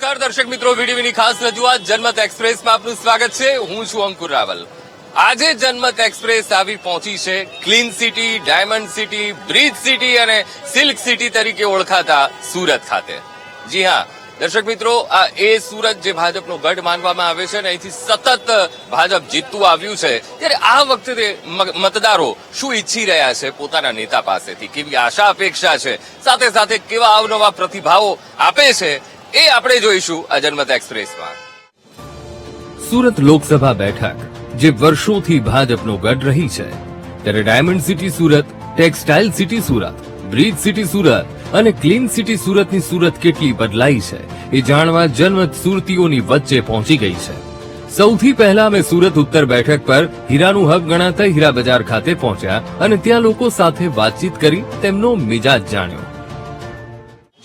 નમસ્કાર દર્શક મિત્રો, વીડીવીની ખાસ રજૂઆત જનમત એક્સપ્રેસમાં આપનું સ્વાગત છે. હું છું અંકુર રાવલ. આજે જનમત એક્સપ્રેસ આવી પહોંચી છે clean city, diamond city, bridge city અને સિલ્ક સિટી તરીકે ઓળખાતા સુરત ખાતે. જી હા દર્શક મિત્રો, આ એ સુરત જે ભાજપનો ગઢ માનવામાં આવે છે અને અહીંથી સતત ભાજપ જીતતું આવ્યું છે. ત્યારે આ વખતે મતદારો શું ઈચ્છી રહ્યા છે પોતાના નેતા પાસેથી, કેવી આશા અપેક્ષા છે, સાથે સાથે કેવા અવનવા પ્રતિભાવો આપે છે, એ આપણે જોઈશું આ જનમત એક્સપ્રેસમાં. સુરત લોકસભા બેઠક જે વર્ષોથી ભાજપનો ગઢ રહી છે, ત્યારે diamond city Surat, textile city Surat, bridge city Surat અને ક્લીન સિટી સુરતની સુરત કેટલી બદલાઈ છે એ જાણવા જનમત સુરતીઓની વચ્ચે પહોંચી ગઈ છે. સૌથી પહેલા અમે સુરત ઉત્તર બેઠક પર હીરાનું હબ ગણાતા હીરા બજાર ખાતે પહોંચ્યા અને ત્યાં લોકો સાથે વાતચીત કરી તેમનો મિજાજ જાણ્યો.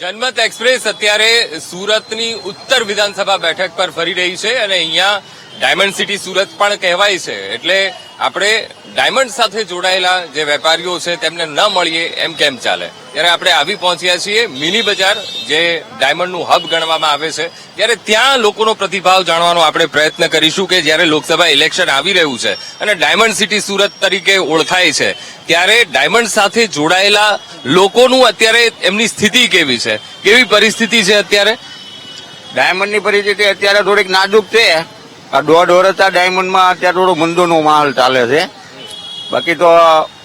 જનમત એક્સપ્રેસ અત્યારે સુરતની ઉત્તર વિધાનસભા બેઠક પર ફરી રહી છે અને અહીંયા ડાયમંડ સિટી સુરત પણ કહેવાય છે. એટલે આપણે ડાયમંડ સાથે જોડાયેલા જે વેપારીઓ છે તેમને ન મળીએ એમ કેમ ચાલે. ત્યારે આપણે આવી પહોંચ્યા છીએ મિની બજાર, જે ડાયમંડનું હબ ગણવામાં આવે છે. ત્યારે ત્યાં લોકોનો પ્રતિભાવ જાણવાનો આપણે પ્રયત્ન કરીશું કે જ્યારે લોકસભા ઇલેક્શન આવી રહ્યું છે અને ડાયમંડ સિટી સુરત તરીકે ઓળખાય છે, ત્યારે ડાયમંડ સાથે જોડાયેલા લોકોનું અત્યારે એમની સ્થિતિ કેવી છે, કેવી પરિસ્થિતિ છે અત્યારે? ડાયમંડની પરિસ્થિતિ અત્યારે થોડીક નાજુક છે. આ દોઢ વર્ષ ડાયમંડમાં અત્યારે થોડો મંદોનો માહોલ ચાલે છે. બાકી તો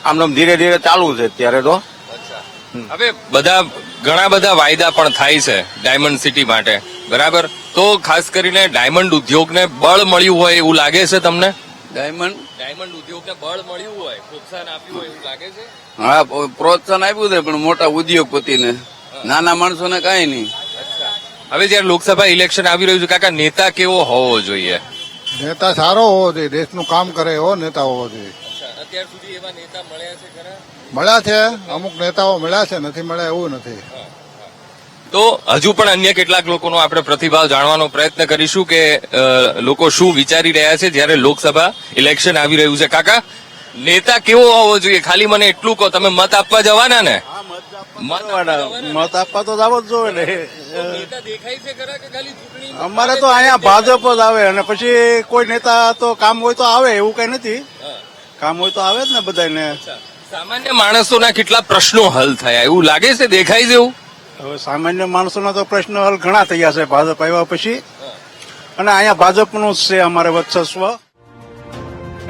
આમ ધીરે ધીરે ચાલુ છે અત્યારે તો. હવે ઘણા બધા વાયદા પણ થાય છે ડાયમંડ સિટી માટે, બરાબર? તો ખાસ કરીને ડાયમંડ ઉદ્યોગને બળ મળ્યું હોય એવું લાગે છે તમને? ડાયમંડ ઉદ્યોગને બળ મળ્યું હોય, પ્રોત્સાહન આપ્યું હોય એવું લાગે છે? હા, પ્રોત્સાહન આપ્યું છે, પણ મોટા ઉદ્યોગપતિને, નાના માણસોને કઈ નહીં. હવે જયારે લોકસભા ઇલેક્શન આવી રહ્યું છે, કાકા નેતા કેવો હોવો જોઈએ? નેતા સારો હોવો જોઈએ, દેશનું કામ કરે એવો નેતા હોવો જોઈએ. અત્યાર સુધી એવા નેતા મળ્યા છે ખરા? મળ્યા છે, અમુક નેતાઓ મળ્યા છે, નથી મળ્યા એવું નથી. તો હજુ પણ અન્ય કેટલાક લોકોનો આપણે પ્રતિભાવ જાણવાનો પ્રયત્ન કરીશું કે લોકો શું વિચારી રહ્યા છે જયારે લોકસભા ઇલેક્શન આવી રહ્યું છે. કાકા, નેતા કેવો હોવો જોઈએ? ખાલી મને એટલું કહો, તમે મત આપવા જવાના ને? મત આપવા તો જવો જ જોઈએ ને. નેતા દેખાય છે ખરા કે ખાલી ચૂંટણી? અમારે તો અહીંયા ભાજપ જ આવે, અને પછી કોઈ નેતા તો કામ હોય તો આવે, એવું કઈ નથી. કામ હોય તો આવે જ ને બધાને. સામાન્ય માણસોના કેટલા પ્રશ્નો હલ થયા એવું લાગે છે, દેખાય છે એવું? હવે સામાન્ય માણસોના તો પ્રશ્નો હલ ઘણા થયા છે ભાજપ આવ્યા પછી, અને અહીંયા ભાજપનું જ છે અમારે વર્ચસ્વ.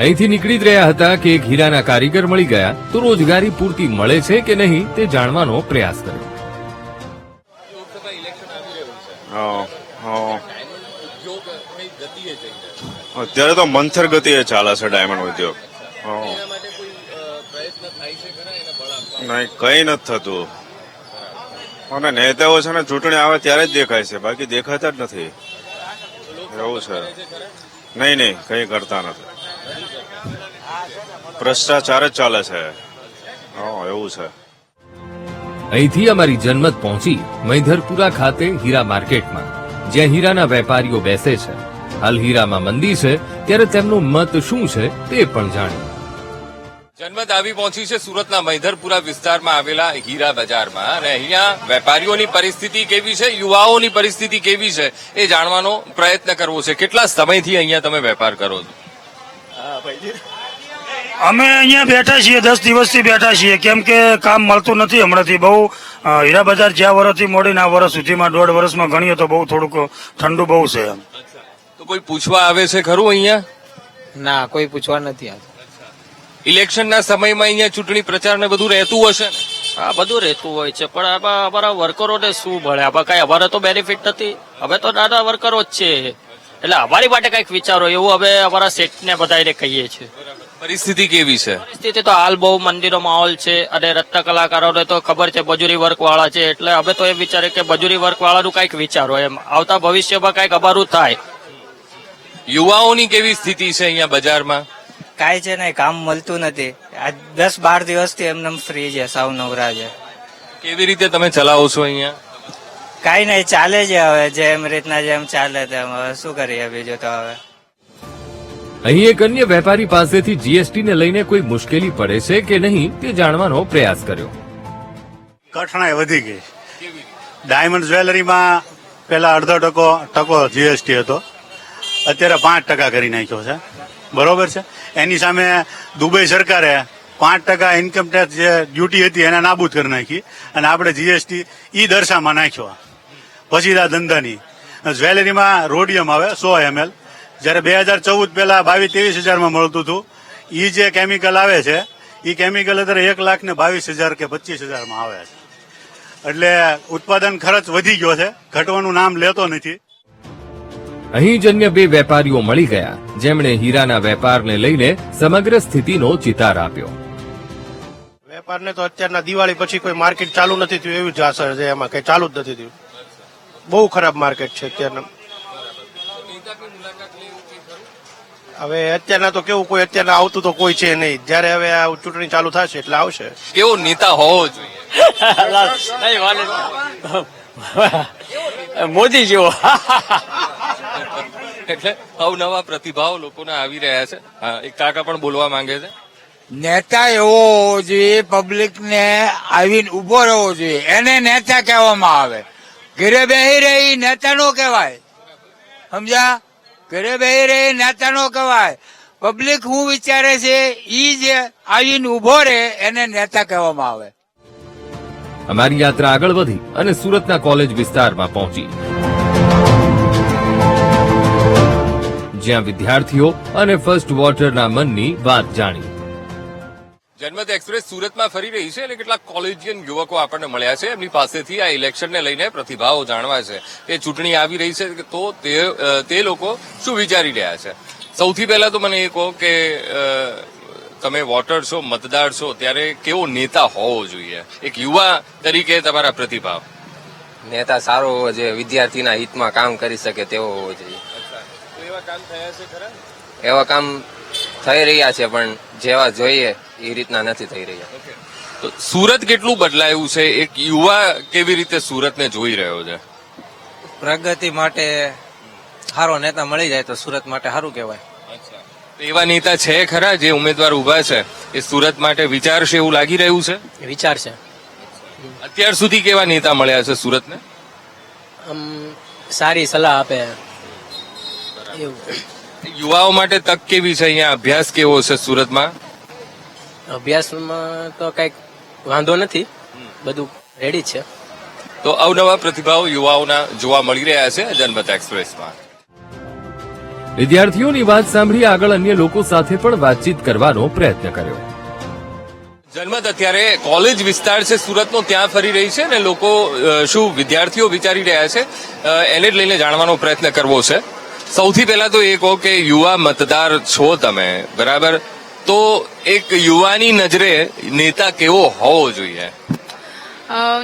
અહીંથી નીકળી જ રહ્યા હતા કે એક હીરાના કારીગર મળી ગયા તો રોજગારી પૂરતી મળે છે કે નહીં તે જાણવાનો પ્રયાસ કર્યો. લોકસભા ઇલેક્શન આવી રહ્યું છે, અત્યારે તો મંથર ગતિએ ચાલે છે ડાયમંડ ઉદ્યોગ. નહીં, કઈ નથી થતું. અને નેતાઓ છે ને ચૂંટણી આવે ત્યારે જ દેખાય છે, બાકી દેખાતા જ નથી. એવું છે. નહીં, કઈ કરતા નથી. ભ્રષ્ટાચાર જ ચાલે છે. એવું છે. અહીંથી અમારી જનમત પહોંચી મૈધરપુરા ખાતે હીરા માર્કેટમાં, જ્યાં હીરાના વેપારીઓ બેસે છે. હાલ હીરામાં મંદી છે, ત્યારે તેમનું મત શું છે તે પણ જાણ્યું. જનમત આવી પહોંચી છે સુરતના મૈધરપુરા વિસ્તારમાં આવેલા હીરા બજારમાં, અને અહીંયા વેપારીઓની પરિસ્થિતિ કેવી છે, યુવાઓની પરિસ્થિતિ કેવી છે એ જાણવાનો પ્રયત્ન કરવો છે. કેટલા સમયથી અહીંયા તમે વેપાર કરો છો? અમે અહીંયા બેઠા છીએ, 10 દિવસથી બેઠા છીએ, કેમ કે કામ મળતું નથી હમણાંથી. બહુ હીરા બજાર જ્યાં વર્ષથી મોડીને આ વર્ષ સુધીમાં 1.5 વર્ષમાં ગણીએ તો બહુ થોડુંક ઠંડુ બહુ છે. તો કોઈ પૂછવા આવે છે ખરું અહીંયા? ના, કોઈ પૂછવા નથી આવતું. ઇલેક્શનના સમયમાં અહીંયા ચૂંટણી પ્રચાર ને બધું રહેતું હશે ને? હા, બધું રહેતું હોય છે, પણ અમારા વર્કરોને શું મળે? હવે કઈ અમારે તો બેનિફિટ નથી. હવે તો નાના વર્કરો જ છે, એટલે અમારી માટે કઈક વિચારો એવું હવે અમારા સેટને બધાને કહીએ છીએ. પરિસ્થિતિ કેવી છે? પરિસ્થિતિ તો હાલ બહુ મંદીનો માહોલ છે, અને રત્ન કલાકારોને તો ખબર છે મજૂરી વર્ક વાળા છે, એટલે અમે તો એમ વિચારે કે મજૂરી વર્ક વાળાનું કઈક વિચારો, એમ આવતા ભવિષ્યમાં કઈક અમારું થાય. યુવાઓની કેવી સ્થિતિ છે અહીંયા બજારમાં? કાંઈ છે નહીં, કામ મળતું નથી. આ 10-12 દિવસથી એમને ફ્રી છે, સાવ નવરા છે. કેવી રીતે તમે ચલાવો છો અહીંયા? કાંઈ નહીં, ચાલે છે હવે જેમ રીતના જેમ ચાલે તેમ. હવે શું કરીએ બીજું તો હવે. અહીં એક અન્ય વેપારી પાસેથી જીએસટી ને લઈને કોઈ મુશ્કેલી પડે છે કે નહીં તે જાણવાનો પ્રયાસ કર્યો. કઠણાઈ વધી ગઈ. ડાયમંડ જ્વેલરીમાં પેલા અડધો ટકો જીએસટી હતો, અત્યારે 5% કરી નાખ્યો છે. બરોબર છે. એની સામે દુબઈ સરકારે 5% ઇન્કમ ટેક્સ જે ડ્યુટી હતી એને નાબૂદ કરી નાખી અને આપણે જીએસટી ઈ દરસામાં નાખ્યો. પછી આ ધંધાની જ્વેલરીમાં રોડિયમ આવે 100 ml, જયારે 2014 પહેલા 22-23 હજારમાં મળતું હતું. ઈ જે કેમિકલ આવે છે ઈ કેમિકલ અત્યારે 1,22,000 કે 25,000માં આવે છે. એટલે ઉત્પાદન ખર્ચ વધી ગયો છે, ઘટવાનું નામ લેતો નથી. અહીં જ અન્ય બે વેપારીઓ મળી ગયા જેમણે હીરાના વેપારને લઈને સમગ્ર સ્થિતિનો ચિતાર આપ્યો. વેપારને તો અત્યારના દિવાળી પછી કોઈ માર્કેટ ચાલુ નથી થયું એવું જ અસર છે, એમાં કઈ ચાલુ જ નથી થયું. બહુ ખરાબ માર્કેટ છે અત્યારના. હવે અત્યારના તો કેવું, કોઈ અત્યારના આવતું તો કોઈ છે નહીં. જયારે હવે આ ચૂંટણી ચાલુ થશે એટલે આવશે. કેવો નેતા હોવો જોઈએ? મોદી જેવો. એટલે અવનવા પ્રતિભાવ લોકોના આવી રહ્યા છે. હા, એક કાકા પણ બોલવા માંગે છે. નેતા એવો હોવો જોઈએ, પબ્લિક ને આવીને ઉભો રહેવો જોઈએ, એને નેતા કહેવામાં આવે. ઘરે બેહી રહી નેતા નો કહેવાય, સમજ્યા? ઘરે બેહી રહી નેતા નો કહેવાય. પબ્લિક શું વિચારે છે ઈ જે આવીને ઉભો રહે એને નેતા કહેવામાં આવે. અમારી યાત્રા આગળ વધી અને સુરતના કોલેજ વિસ્તારમાં પહોંચી, જ્યાં વિદ્યાર્થીઓ અને ફર્સ્ટ વોટરના મનની વાત જાણી. જનમત એક્સપ્રેસ સુરતમાં ફરી રહી છે અને કેટલાક કોલેજિયન યુવકો આપણને મળ્યા છે. એમની પાસેથી આ ઇલેક્શનને લઈને પ્રતિભાવો જાણવા છે. એ ચૂંટણી આવી રહી છે તો તે લોકો શું વિચારી રહ્યા છે. સૌથી પહેલા તો મને એ કહો કે તમે વોટર છો, મતદાર છો, ત્યારે કેવો નેતા હોવો જોઈએ? એક યુવા તરીકે તમારા પ્રતિભાવ. નેતા સારો હોવો જોઈએ, વિદ્યાર્થીના હિતમાં કામ કરી શકે તેવો હોવો જોઈએ. એવા કામ થયા છે ખરા? એવા કામ થઈ રહ્યા છે પણ જેવા જોઈએ એ રીતના નથી થઈ રહ્યા. તો સુરત કેટલું બદલાયું છે? એક યુવા કેવી રીતે સુરતને જોઈ રહ્યો છે? પ્રગતિ માટે સારો નેતા મળી જાય તો સુરત માટે સારું કહેવાય. એવા નેતા છે ખરા જે ઉમેદવાર ઉભા છે એ સુરત માટે વિચારશે એવું લાગી રહ્યું છે? વિચાર છે. અત્યાર સુધી કેવા નેતા મળ્યા છે સુરતને? સારી સલાહ આપે. યુવાઓ માટે તક કેવી છે? અહીંયા અભ્યાસ કેવો છે સુરતમાં? અભ્યાસમાં તો કઈક વાંધો નથી, બધું રેડી છે. તો અવનવા પ્રતિભાવો યુવાઓના જોવા મળી રહ્યા છે જનમત એક્સપ્રેસમાં. વિદ્યાર્થીઓની વાત સાંભળી આગળ અન્ય લોકો સાથે પણ વાતચીત કરવાનો પ્રયત્ન કર્યો. જનમત અત્યારે કોલેજ વિસ્તાર છે સુરતનો, ત્યાં ફરી રહી છે અને લોકો શું વિદ્યાર્થીઓ વિચારી રહ્યા છે એને જ લઈને જાણવાનો પ્રયત્ન કરવો છે. સૌથી પહેલા તો એ કહો કે યુવા મતદાર છો તમે, બરાબર? તો એક યુવાની નજરે નેતા કેવો હોવો જોઈએ?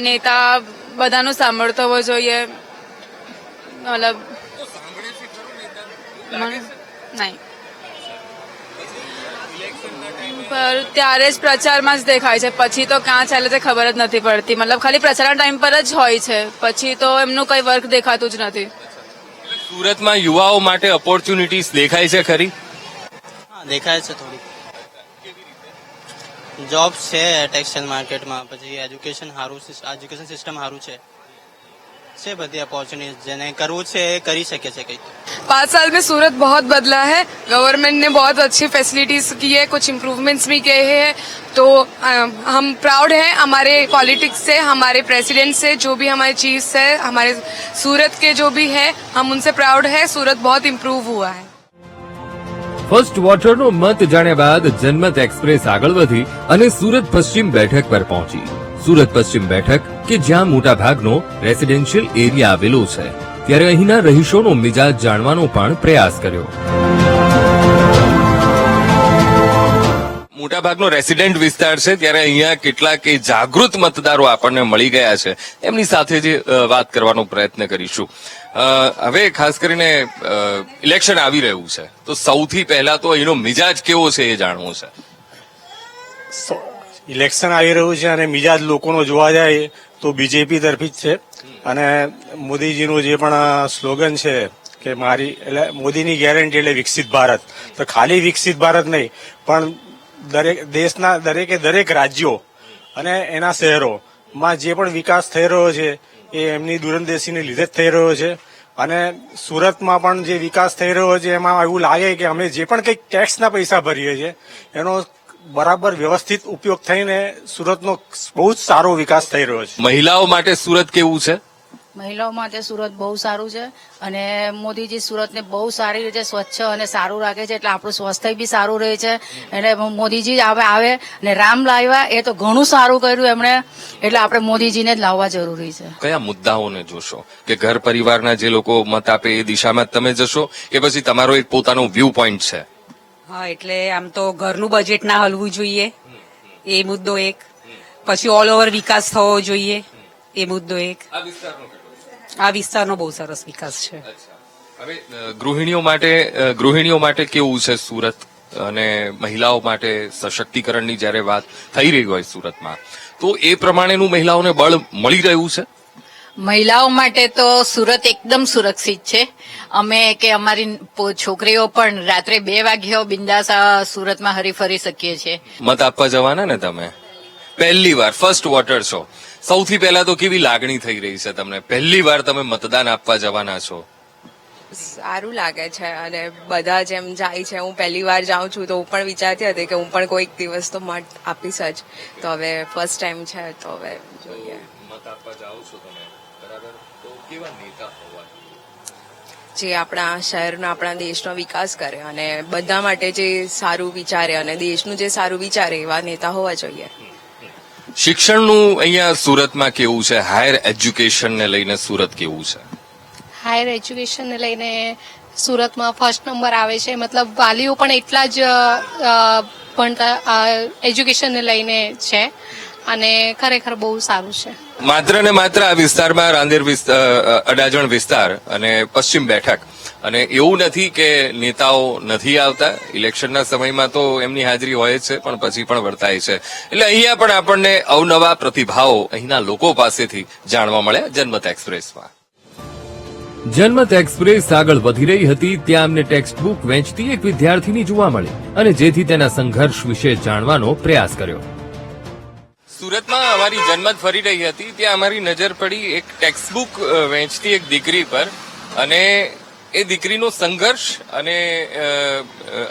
નેતા બધાનું સાંભળતો હોવો જોઈએ. મતલબ નહીં, પર ત્યારે જ પ્રચારમાં જ દેખાય છે, પછી તો ક્યાં ચાલે છે ખબર જ નથી પડતી. મતલબ ખાલી પ્રચારના ટાઈમ પર જ હોય છે, પછી તો એમનું કઈ વર્ક દેખાતું જ નથી. સુરતમાં યુવાઓ માટે ઓપોર્ચ્યુનિટીઝ દેખાય છે ખરી? હા, દેખાય છે થોડી. જોબ છે ટેક્સટાઇલ માર્કેટમાં, પછી એજ્યુકેશન સિસ્ટમ સારું છે, બધી अपॉर्चुनिटीज જેને કરવું છે એ કરી શકે છે. કંઈક 5 साल में सूरत बहुत बदला है. गवर्नमेंट ने बहुत अच्छी फैसिलिटीज की है, कुछ इम्प्रूवमेंट्स भी किए हैं. तो हम प्राउड हैं हमारे पॉलिटिक्स से, हमारे प्रेसिडेंट से, जो भी हमारे चीफ्स है, हमारे सूरत के जो भी है, हम उनसे प्राउड है. सूरत बहुत इम्प्रूव हुआ है. ફર્સ્ટ વોટરનો મત જાણ્યા બાદ જનમત એક્સપ્રેસ આગળ વધી અને સુરત પશ્ચિમ બેઠક પર પહોંચી. સુરત પશ્ચિમ બેઠક કે જ્યાં મોટા ભાગનો રેસિડેન્શિયલ એરિયા આવેલો છે, ત્યારે અહીંના રહીશોનો મિજાજ જાણવાનો પણ પ્રયાસ કર્યો. મોટાભાગનો રેસિડેન્ટ વિસ્તાર છે, ત્યારે અહીંયા કેટલાક જાગૃત મતદારો આપણને મળી ગયા છે. એમની સાથે જ વાત કરવાનો પ્રયત્ન કરીશું. હવે ખાસ કરીને ઇલેક્શન આવી રહ્યું છે, તો સૌથી પહેલા તો અહીંનો મિજાજ કેવો છે એ જાણવું છે. ઇલેક્શન આવી રહ્યું છે અને મિજાજ લોકોનો જોવા જાય તો બીજેપી તરફી જ છે. અને મોદીજીનું જે પણ સ્લોગન છે કે મારી એટલે મોદીની ગેરંટી એટલે વિકસિત ભારત, તો ખાલી વિકસિત ભારત નહીં પણ દેશના દરેક રાજ્યો અને એના શહેરોમાં જે પણ વિકાસ થઈ રહ્યો છે એ એમની દૂરંદેશીને લીધે જ થઈ રહ્યો છે. અને સુરતમાં પણ જે વિકાસ થઈ રહ્યો છે એમાં એવું લાગે કે અમે જે પણ કંઈક ટેક્સના પૈસા ભરીએ છીએ એનો બરાબર વ્યવસ્થિત ઉપયોગ થઈને સુરતનો બહુ જ સારો વિકાસ થઈ રહ્યો છે. મહિલાઓ માટે સુરત કેવું છે? મહિલાઓ માટે સુરત બહુ સારું છે અને મોદીજી સુરતને બહુ સારી રીતે સ્વચ્છ અને સારું રાખે છે એટલે આપણું સ્વાસ્થ્ય બી સારું રહે છે. અને મોદીજી આવે અને રામ લાવ્યા એ તો ઘણું સારું કર્યું એમણે, એટલે આપણે મોદીજીને જ લાવવા જરૂરી છે. કયા મુદ્દાઓને જોશો કે ઘર પરિવારના જે લોકો મત આપે એ દિશામાં તમે જશો કે પછી તમારો એક પોતાનો વ્યૂ પોઈન્ટ છે? હા, એટલે આમ તો ઘરનું બજેટ ના હલવું જોઈએ એ મુદ્દો એક, પછી ઓલ ઓવર વિકાસ થવો જોઈએ એ મુદ્દો એક. આ વિસ્તારનો બહુ સરસ વિકાસ છે. હવે ગૃહિણીઓ માટે કેવું છે સુરત, અને મહિલાઓ માટે સશક્તિકરણની જ્યારે વાત થઈ રહી હોય સુરતમાં, તો એ પ્રમાણેનું મહિલાઓને બળ મળી રહ્યું છે? મહિલાઓ માટે તો સુરત એકદમ સુરક્ષિત છે. અમે કે અમારી છોકરીઓ પણ રાત્રે 2 વાગ્યે બિંદાસ સુરતમાં હરીફરી શકીએ છીએ. મત આપવા જવાના ને તમે પહેલી વાર ફર્સ્ટ વોટર છો, સૌથી પહેલા તો કેવી લાગણી થઈ રહી છે તમને? પહેલી વાર તમે મતદાન આપવા જવાના છો. સારું લાગે છે અને બધા જેમ જાય છે, હું પહેલી વાર જાઉં છું તો હું પણ વિચારતી હતી કે હું પણ કોઈક દિવસ તો મત આપીશ જ. તો હવે ફર્સ્ટ ટાઈમ છે તો હવે જોઈએ. મત આપવા જાઓ છો તમે, બરાબર, તો કેવા નેતા હોવા જે આપણા શહેરનો, આપણા દેશનો વિકાસ કરે અને બધા માટે જે સારું વિચારે અને દેશનું જે સારું વિચારે એવા નેતા હોવા જોઈએ. શિક્ષણનું અહીંયા સુરતમાં કેવું છે? હાયર એજ્યુકેશનને લઈને સુરત કેવું છે? હાયર એજ્યુકેશનને લઈને સુરતમાં ફર્સ્ટ નંબર આવે છે. મતલબ વાલીઓ પણ એટલા જ ભણતા એજ્યુકેશનને લઈને છે અને ખરેખર બહુ સારું છે. માત્ર ને માત્ર આ વિસ્તારમાં રાંદેર અડાજણ વિસ્તાર અને પશ્ચિમ બેઠક, અને એવું નથી કે નેતાઓ નથી આવતા. ઇલેક્શનના સમયમાં તો એમની હાજરી હોય જ છે, પણ પછી પણ વર્તાય છે. એટલે અહીંયા પણ આપણને અવનવા પ્રતિભાવો અહીંના લોકો પાસેથી જાણવા મળ્યા જનમત એક્સપ્રેસમાં. જનમત એક્સપ્રેસ આગળ વધી રહી હતી ત્યાં અમને ટેક્સ્ટ બુક વેચતી એક વિદ્યાર્થીની જોવા મળી અને જેથી તેના સંઘર્ષ વિશે જાણવાનો પ્રયાસ કર્યો. સુરતમાં અમારી જનમત ફરી રહી હતી ત્યાં અમારી નજર પડી એક ટેક્સ્ટ બુક વેચતી એક દીકરી પર, અને એ દીકરીનો સંઘર્ષ અને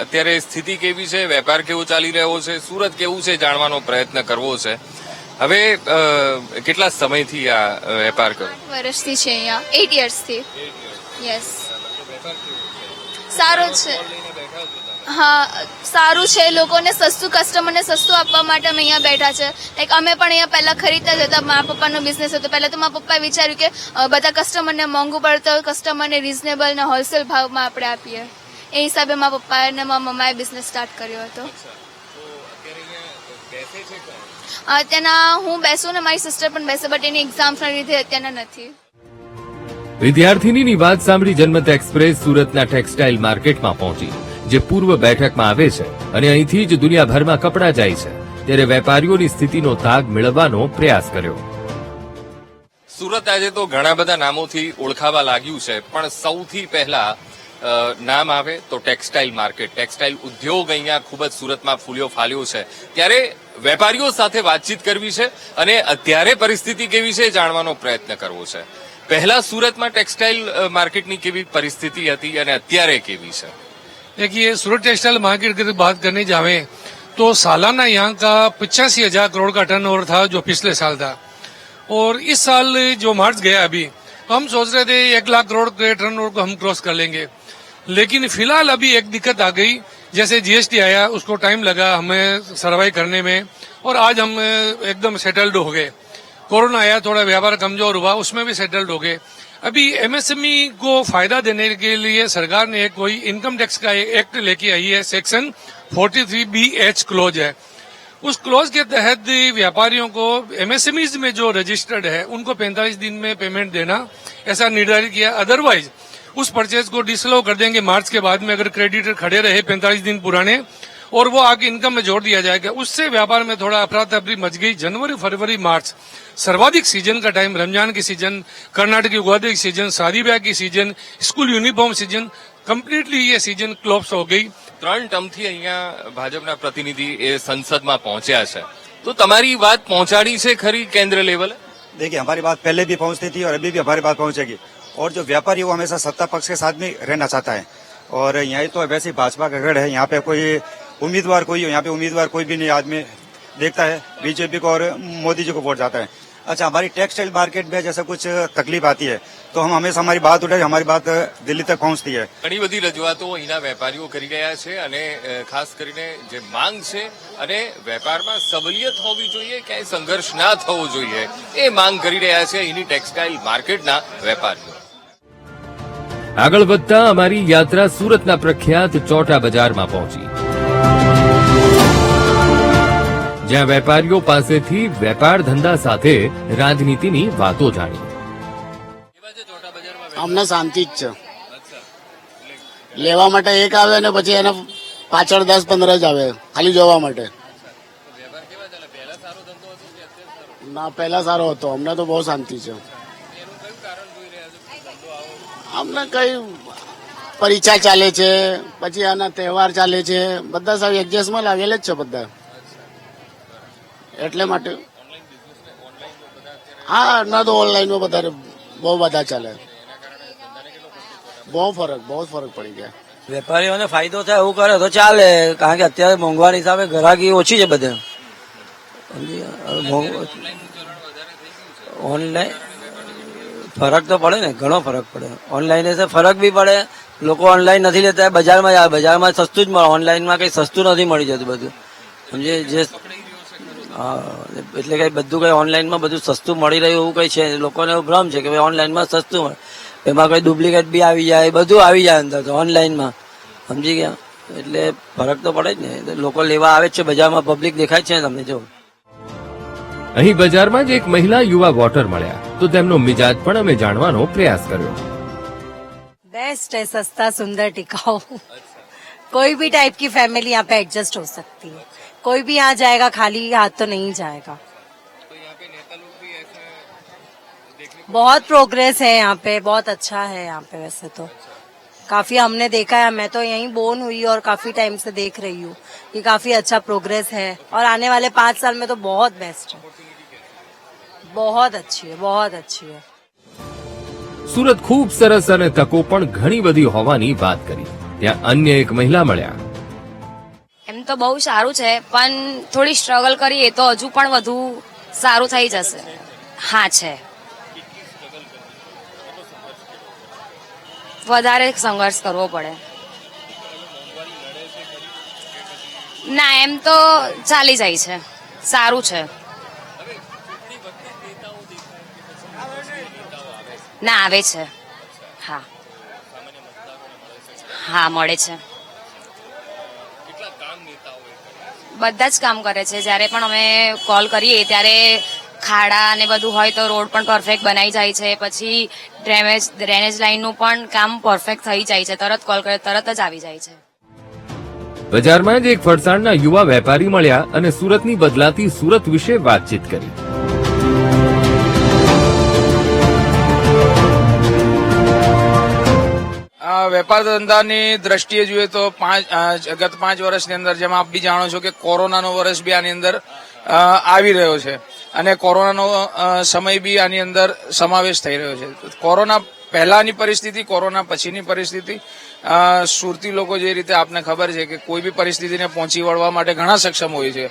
અત્યારે સ્થિતિ કેવી છે, વેપાર કેવો ચાલી રહ્યો છે, સુરત કેવું છે જાણવાનો પ્રયત્ન કરવો છે. હવે કેટલા સમયથી આ વેપાર કરો? 8 વર્ષથી છે અહીંયા, 8 યર્સથી. યસ, સારું છે. હા, સારું છે. લોકોને સસ્તું, કસ્ટમરને સસ્તું આપવા માટે અમે અહીંયા બેઠા છે. લાઈક અમે પણ અહીંયા પહેલા ખરીદતા જ હતા. મારા પપ્પાનો બિઝનેસ હતો. પહેલા તો મારા પપ્પાએ વિચાર્યું કે બધા કસ્ટમરને મોંઘું પડતું હોય, કસ્ટમરને રીઝનેબલ ને હોલસેલ ભાવમાં આપણે આપીએ. એ હિસાબે મારા પપ્પા અને મારા મમ્માએ બિઝનેસ સ્ટાર્ટ કર્યો હતો. અત્યારના હું બેસું ને મારી સિસ્ટર પણ બેસે, બટ એની એક્ઝામ્સના લીધે અત્યારના નથી. વિદ્યાર્થીનીની વાત સાંભળી જનમત એક્સપ્રેસ સુરતના ટેક્સટાઇલ માર્કેટમાં પહોંચી, જે પૂર્વ બેઠકમાં આવે છે અને અહીંથી જ દુનિયાભરમાં કપડાં જાય છે. ત્યારે વેપારીઓની સ્થિતિનો તાગ મેળવવાનો પ્રયાસ કર્યો. સુરત આજે તો ઘણા બધા નામોથી ઓળખાવા લાગ્યું છે, પણ સૌથી પહેલા નામ આવે તો ટેક્સટાઇલ માર્કેટ. ટેક્સટાઇલ ઉદ્યોગ અહીંયા ખૂબ જ સુરતમાં ફૂલ્યો ફાલ્યો છે. ત્યારે વેપારીઓ સાથે વાતચીત કરવી છે અને અત્યારે પરિસ્થિતિ કેવી છે જાણવાનો પ્રયત્ન કરવો છે. પહેલા सूरत में टेक्सटाइल मार्केट की केवी परिस्थिति थी और अत्यारे केवी है? देखिए, सूरत टेक्सटाइल मार्केट की बात करने जावे तो सालाना यहाँ का 85,000 करोड़ का टर्नओवर था जो पिछले साल था, और इस साल जो मार्च गया अभी हम सोच रहे थे 1 लाख करोड़ के टर्नओवर को हम क्रॉस कर लेंगे, लेकिन फिलहाल अभी एक दिक्कत आ गई। जैसे जीएसटी आया उसको टाइम लगा हमें सर्वाइव करने में, और आज हम एकदम सेटल्ड हो गए। कोरोना आया, थोड़ा व्यापार कमजोर हुआ, उसमें भी सेटल्ड हो गए। अभी एमएसएमई को फायदा देने के लिए सरकार ने कोई इनकम टैक्स का एक्ट लेके आई है, सेक्शन 43BH क्लोज है। उस क्लोज के तहत व्यापारियों को एमएसएमईज में जो रजिस्टर्ड है उनको 45 दिन में पेमेंट देना ऐसा निर्धारित किया। अदरवाइज उस परचेज को डिसअलाउ कर देंगे मार्च के बाद में, अगर क्रेडिटर खड़े रहे 45 दिन पुराने, और वो आगे इनकम में जोड़ दिया जाएगा। उससे व्यापार में थोड़ा अफरा तफरी मच गई। जनवरी, फरवरी, मार्च सर्वाधिक सीजन का टाइम, रमजान की सीजन, कर्नाटक की उगादी की सीजन, शादी ब्याह की season, school uniform season, completely ये सीजन क्लोप्स हो गई। 3 टर्मथी अहींया भाजपना प्रतिनिधि ए संसदमां पहोंच्या छे, तो तमारी वात पहोंचाडी छे खरी केन्द्र लेवले? देखिए हमारी बात पहले भी पहुंचती थी और अभी भी हमारी बात पहुंचेगी। और जो व्यापारी वो हमेशा सत्ता पक्ष के साथ में रहना चाहता है। और यहाँ तो वैसे ही भाजपा का गढ़ है, यहाँ पे कोई उम्मीदवार कोई हो, यहाँ पे उम्मीदवार कोई भी नहीं आदमी देखता है बीजेपी को और मोदी जी को वोट जाता है। अच्छा, हमारी टेक्सटाइल मार्केट में जैसे कुछ तकलीफ आती है तो हम हमेशा हमारी बात उठाई, हमारी बात दिल्ली तक पहुंचती है। ઘણી બધી રજૂઆતો અહીંના વેપારીઓ કરી રહ્યા છે અને ખાસ કરીને જે માંગ છે અને વેપારમાં સબલિયત હોવી જોઈએ, ક્યાંય સંઘર્ષ ના થવો જોઈએ, એ માંગ કરી રહ્યા છે અહીંની ટેક્સટાઇલ માર્કેટના વેપારીઓ. આગળ વધતા અમારી યાત્રા સુરતના પ્રખ્યાત ચોટા બજારમાં પહોંચી, જ્યાં વેપારીઓ પાસેથી વેપાર ધંધા સાથે રાજનીતિની વાતો જાણી. અમને શાંતિ જ છે. લેવા માટે એક આવે ને પછી એને પાછળ 10-15 જ આવે ખાલી જોવા માટે. ના, પહેલા સારો હતો, અમને તો બહુ શાંતિ છે. અમને કઈ પરીક્ષા ચાલે છે, પછી આના તહેવાર ચાલે છે, બધા સાહેબ એડજસ્ટમાં લાગેલા જ છે બધા. એટલે માટે હા, ના તો ઓનલાઈનમાં વધારે બહુ બધા ચાલે. બહુ ફરક પડી ગયા. વેપારીઓને ફાયદો થાય એવું કરે તો ચાલે, કારણ કે અત્યારે મોંઘવારી હિસાબે ગ્રાહકી ઓછી છે બધે. ઓનલાઈન ફરક તો પડે ને, ઘણો ફરક પડે. ઓનલાઈન से ફરક બી પડે. લોકો ઓનલાઈન નથી લેતા, બજારમાં આવે, બજારમાં સસ્તું જ મળે, ઓનલાઈનમાં કઈ સસ્તું નથી મળી જતું બધું. સમજે જે એટલે કઈ બધું કઈ ઓનલાઈનમાં બધું સસ્તું મળી રહ્યું એવું કઈ છે. લોકોને એવું ભ્રમ છે કે ભાઈ ઓનલાઈનમાં સસ્તું મળે, એમાં કઈ ડુપ્લિકેટ બી આવી જાય, બધું આવી જાય અંદર તો ઓનલાઈનમાં. સમજી ગયા? એટલે ફરક તો પડે જ ને. લોકો લેવા આવે જ છે બજારમાં, પબ્લિક દેખાય છે તમને જો. અહીં બજારમાં જ એક મહિલા યુવા વોટર મળ્યા તો તેમનો મિજાજ પણ અમે જાણવાનો પ્રયાસ કર્યો. बेस्ट है, सस्ता सुंदर टिकाऊ. कोई भी टाइप की फैमिली यहाँ पे एडजस्ट हो सकती है. कोई भी यहाँ जाएगा खाली हाथ तो नहीं जाएगा. बहुत प्रोग्रेस है यहाँ पे, बहुत अच्छा है यहाँ पे. वैसे तो काफी हमने देखा है, मैं तो यहीं बोर्न हुई और काफी टाइम से देख रही हूँ कि काफी अच्छा प्रोग्रेस है और आने वाले 5 साल में तो बहुत बेस्ट है. बहुत अच्छी है, बहुत अच्छी है. સુરત ખૂબ સરસ અને તકો પણ ઘણી બધી હોવાની વાત કરી. ત્યાં અન્ય એક મહિલા મળ્યા. એમ તો બહુ સારું છે, પણ થોડી સ્ટ્રગલ કરીએ તો હજુ પણ વધુ સારું થઈ જશે. હા છે, વધારે સંઘર્ષ કરવો પડે. ના, એમ તો ચાલી જાય છે, સારું છે. ના, આવે છે. હા હા, મળે છે. બધા જ કામ કરે છે. જ્યારે પણ અમે કોલ કરીએ ત્યારે ખાડા ને બધું હોય તો રોડ પણ પરફેક્ટ બનાવી જાય છે. પછી ડ્રેનેજ લાઈનનું પણ કામ પરફેક્ટ થઈ જાય છે. તરત કોલ કરે તરત જ આવી જાય છે. બજારમાં જ એક ફરસાણના યુવા વેપારી મળ્યા અને સુરતની બદલાતી સુરત વિશે વાતચીત કરી. વેપાર ધંધાની દ્રષ્ટિએ જોઈએ તો ગત 5 વર્ષની અંદર, જેમાં આપ બી જાણો છો કે કોરોનાનો વર્ષ બી આની અંદર આવી રહ્યો છે અને કોરોનાનો સમય બી આની અંદર સમાવેશ થઈ રહ્યો છે. કોરોના પહેલાની પરિસ્થિતિ, કોરોના પછીની પરિસ્થિતિ, સુરતી લોકો જે રીતે આપને ખબર છે કે કોઈ બી પરિસ્થિતિને પહોંચી વળવા માટે ઘણા સક્ષમ હોય છે.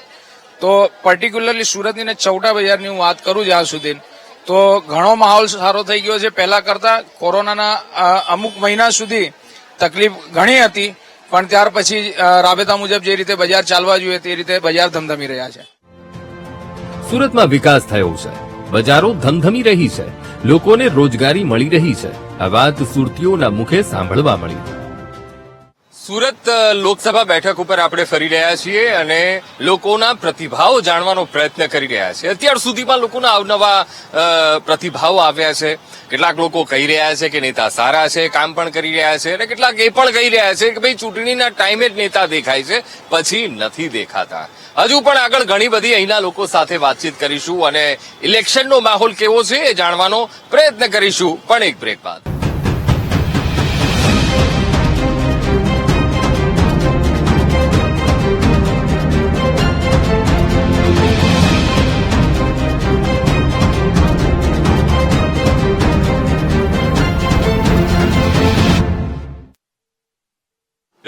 તો પર્ટિક્યુલરલી સુરતની ને ચૌટા બજારની હું વાત કરું જ્યાં સુધી, તો ઘણો માહોલ સારો થઈ ગયો છે. પહેલા કરતા કોરોનાના અમુક મહિના સુધી તકલીફ ઘણી હતી, પણ ત્યાર પછી રાબેતા મુજબ જે રીતે બજાર ચાલવા જોઈએ તે રીતે બજાર ધમધમી રહ્યા છે. સુરતમાં વિકાસ થયો છે, બજારો ધમધમી રહી છે, લોકોને રોજગારી મળી રહી છે. આ વાત સુરતીઓના મુખે સાંભળવા મળી. સુરત લોકસભા બેઠક ઉપર આપણે ફરી રહ્યા છીએ અને લોકોના પ્રતિભાવો જાણવાનો પ્રયત્ન કરી રહ્યા છીએ. અત્યાર સુધીમાં લોકોના અવનવા પ્રતિભાવો આવ્યા છે. કેટલાક લોકો કહી રહ્યા છે કે નેતા સારા છે, કામ પણ કરી રહ્યા છે, અને કેટલાક એ પણ કહી રહ્યા છે કે ભાઈ ચૂંટણીના ટાઈમે જ નેતા દેખાય છે, પછી નથી દેખાતા. હજુ પણ આગળ ઘણી બધી અહીંના લોકો સાથે વાતચીત કરીશું અને ઇલેક્શનનો માહોલ કેવો છે એ જાણવાનો પ્રયત્ન કરીશું, પણ એક બ્રેક બાદ.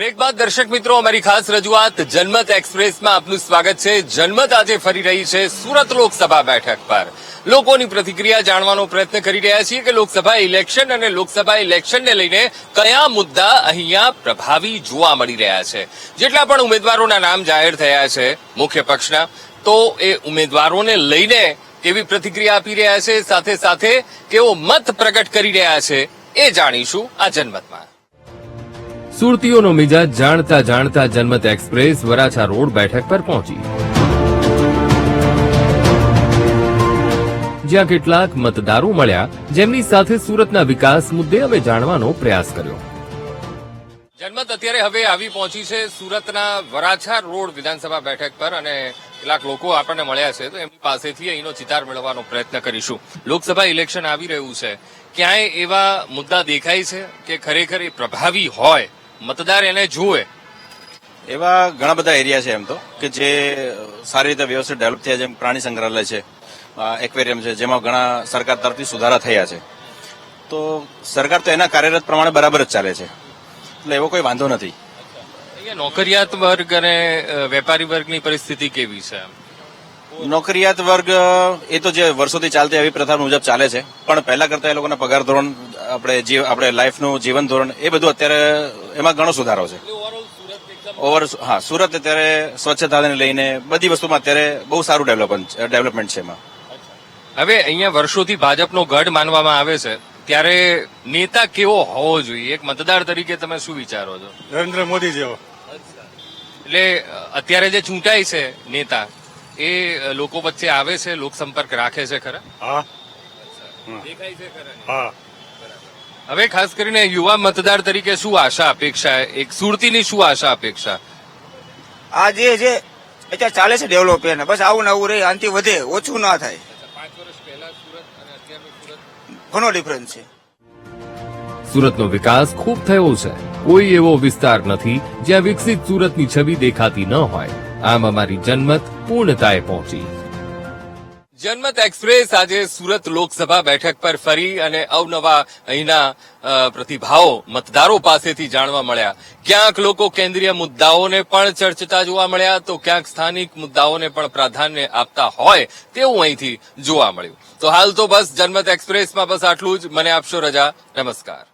બ્રેક બાદ દર્શક મિત્રો અમારી ખાસ રજૂઆત જનમત એક્સપ્રેસમાં આપનું સ્વાગત છે. જનમત આજે ફરી રહી છે સુરત લોકસભા બેઠક પર. લોકોની પ્રતિક્રિયા જાણવાનો પ્રયત્ન કરી રહ્યા છીએ કે લોકસભા ઇલેક્શન અને લોકસભા ઇલેક્શનને લઈને કયા મુદ્દા અહીંયા પ્રભાવી જોવા મળી રહ્યા છે. જેટલા પણ ઉમેદવારોના નામ જાહેર થયા છે મુખ્ય પક્ષના, તો એ ઉમેદવારોને લઈને કેવી પ્રતિક્રિયા આપી રહ્યા છે, સાથે સાથે કેવો મત પ્રગટ કરી રહ્યા છે એ જાણીશું આ જનમતમાં. સુરતીઓનો મિજાજ જાણતા જાણતા જનમત એક્સપ્રેસ વરાછા રોડ બેઠક પર પહોંચી, જ્યાં કેટલાક મતદારો મળ્યા જેમની સાથે સુરતના વિકાસ મુદ્દે અમે જાણવાનો પ્રયાસ કર્યો. જનમત અત્યારે હવે આવી પહોંચી છે સુરતના વરાછા રોડ વિધાનસભા બેઠક પર અને કેટલાક લોકો આપણને મળ્યા છે, તો એમની પાસેથી અહીંનો ચિતાર મેળવવાનો પ્રયત્ન કરીશું. લોકસભા ઇલેક્શન આવી રહ્યું છે, ક્યાંય એવા મુદ્દા દેખાય છે કે ખરેખર એ પ્રભાવી હોય, મતદાર એને જુએ? એવા ઘણા બધા એરિયા છે એમ તો કે જે સારી રીતે વ્યવસ્થિત ડેવલપ થયા, જેમ પ્રાણી સંગ્રહાલય છે, એક્વેરિયમ છે, જેમાં ઘણા સરકાર તરફથી સુધારા થયા છે. તો સરકાર તો એના કાર્યરત પ્રમાણે બરાબર જ ચાલે છે, એટલે એવો કોઈ વાંધો નથી. અહીંયા નોકરિયાત વર્ગ અને વેપારી વર્ગની પરિસ્થિતિ કેવી છે? નોકરિયાત વર્ગ એ તો જે વર્ષોથી ચાલતી એવી પ્રથા મુજબ ચાલે છે, પણ પહેલા કરતા એ લોકોના પગાર ધોરણ, આપણે લાઈફનું જીવન ધોરણ, એ બધું અત્યારે એમાં ઘણો સુધારો છે. સુરત અત્યારે સ્વચ્છતાને લઈને બધી વસ્તુમાં અત્યારે બહુ સારું ડેવલપમેન્ટ છે એમાં. હવે અહીંયા વર્ષોથી ભાજપનો ગઢ માનવામાં આવે છે, ત્યારે નેતા કેવો હોવો જોઈએ? એક મતદાર તરીકે તમે શું વિચારો છો? નરેન્દ્ર મોદી જેવો. એટલે અત્યારે જે ચૂંટાય છે નેતા, એ લોકો વચ્ચે આવે છે, લોકસંપર્ક રાખે છે ખરા? હા, દેખાય છે ખરા? હા. હવે ખાસ કરીને યુવા મતદાર તરીકે શું આશા અપેક્ષા, એક સુરતીની શું આશા અપેક્ષા? આ જે અત્યારે ચાલે છે ડેવલપ, એને બસ આવું ને આવું રહે, આનાથી વધે, ઓછું ના થાય. 5 વર્ષ પહેલા સુરત અને અત્યારનું સુરત ઘણો ડિફરન્સ છે. સુરતનો વિકાસ ખૂબ થયો છે. કોઈ એવો વિસ્તાર નથી જ્યાં વિકસિત સુરતની છબી દેખાતી ન હોય. આમ અમારી જનમત પૂર્ણતાએ પહોંચી. જનમત એક્સપ્રેસ આજે સુરત લોકસભા બેઠક પર ફરી અને અવનવા અહીંના પ્રતિભાવો મતદારો પાસેથી જાણવા મળ્યા. ક્યાંક લોકો કેન્દ્રીય મુદ્દાઓને પણ ચર્ચતા જોવા મળ્યા, તો ક્યાંક સ્થાનિક મુદ્દાઓને પણ પ્રાધાન્ય આપતા હોય તેવું અહીંથી જોવા મળ્યું. તો હાલ તો બસ જનમત એક્સપ્રેસમાં બસ આટલું જ. મને આપશો રજા. નમસ્કાર.